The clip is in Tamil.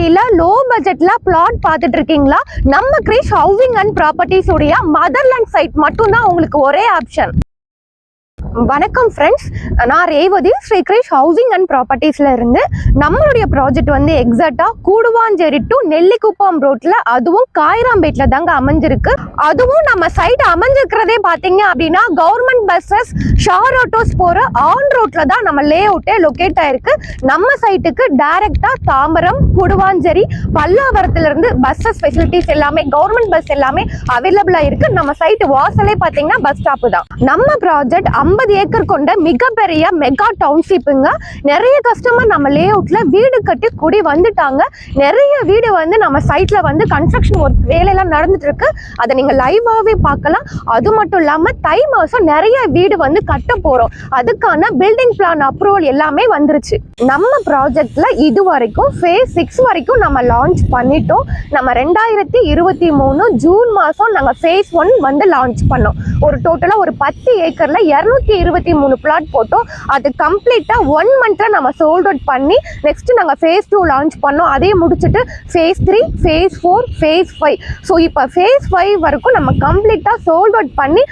அடியில லோ பட்ஜெட்ல பிளாட் பார்த்துட்டு இருக்கீங்களா? நம்ம கிரீஷ் ஹவுசிங் அண்ட் ப்ராப்பர்ட்டிஸ் உடைய மதர்லேண்ட் சைட் மட்டும் தான் உங்களுக்கு ஒரே ஆப்ஷன். வணக்கம் ஃப்ரெண்ட்ஸ், நான் ரேவதி, ஸ்ரீ கிரீஷ் ஹவுசிங் அண்ட் ப்ராப்பர்ட்டிஸ்ல இருந்து. நம்மளுடைய ப்ராஜெக்ட் வந்து எக்ஸாக்டா கூடுவாஞ்சேரி டு நெல்லிக்குப்பம் ரோட்ல, அதுவும் காயிராம்பேட்ல தாங்க அமைஞ்சிருக்கு. அதுவும் நம்ம சைட் அமைஞ்சிருக்கிறதே பாத்தீங்க அப்படின்னா கவர்மெண்ட் பஸ்ஸஸ், ஷார் ஆட்டோஸ் போற ஆன் ரோட்ல தான் நம்ம லே அவுட்டே லொக்கேட் ஆயிருக்கு. நம்ம சைட்டுக்கு டைரக்டா தாம்பரம், கூடுவாஞ்சேரி, பல்லாவரத்துல இருந்து பஸ்ஸஸ் ஃபெசிலிட்டிஸ் எல்லாமே, கவர்மெண்ட் பஸ் எல்லாமே அவைலபிளா இருக்கு. நம்ம சைட் வாசலே பாத்தீங்கன்னா பஸ் ஸ்டாப் தான். நம்ம ப்ராஜெக்ட் 50 ஏக்கர் கொண்ட மிகப்பெரிய மெகா டவுன்ஷிப்புங்க. நிறைய கஸ்டமர் நம்ம லே அவுட்ல வீடு கட்டி குடி வந்துட்டாங்க. நிறைய வீடு வந்து நம்ம சைட்ல வந்து கன்ஸ்ட்ரக்ஷன் ஒர்க் வேலையெல்லாம் நடந்துட்டு இருக்கு. அதை நீங்க லைவாவே பார்க்கலாம். அது மட்டும் இல்லாம தை மாசம் நிறைய வீடு வந்து கட்ட போறோம். அதுக்கான பில்டிங் பிளான் அப்ரூவல் எல்லாமே வந்துருச்சு. நம்ம ப்ராஜெக்ட்ல இது வரைக்கும் ஃபேஸ் 6 வரைக்கும் நம்ம லான்ச் பண்ணிட்டோம். நம்ம 2023 ஜூன் மாசம் நாங்க ஃபேஸ் 1 வந்து லான்ச் பண்ணோம். ஒரு டோட்டலா ஒரு 10 ஏக்கர்ல 223 பிளாட் போட்டோம். அது கம்ப்ளீட்டா 1 மந்த்ல நம்ம சோல்ட் அவுட் பண்ணி நெக்ஸ்ட் நாங்க ஃபேஸ் 2 லான்ச் பண்ணோம். அதே முடிச்சுட்டு ஃபேஸ் 3, ஃபேஸ் 4, ஃபேஸ் 5. ஸோ இப்போ ஃபேஸ் 5 வரைக்கும் நம்ம கம்ப்ளீட்டா சோல்ட் அவுட் பண்ணி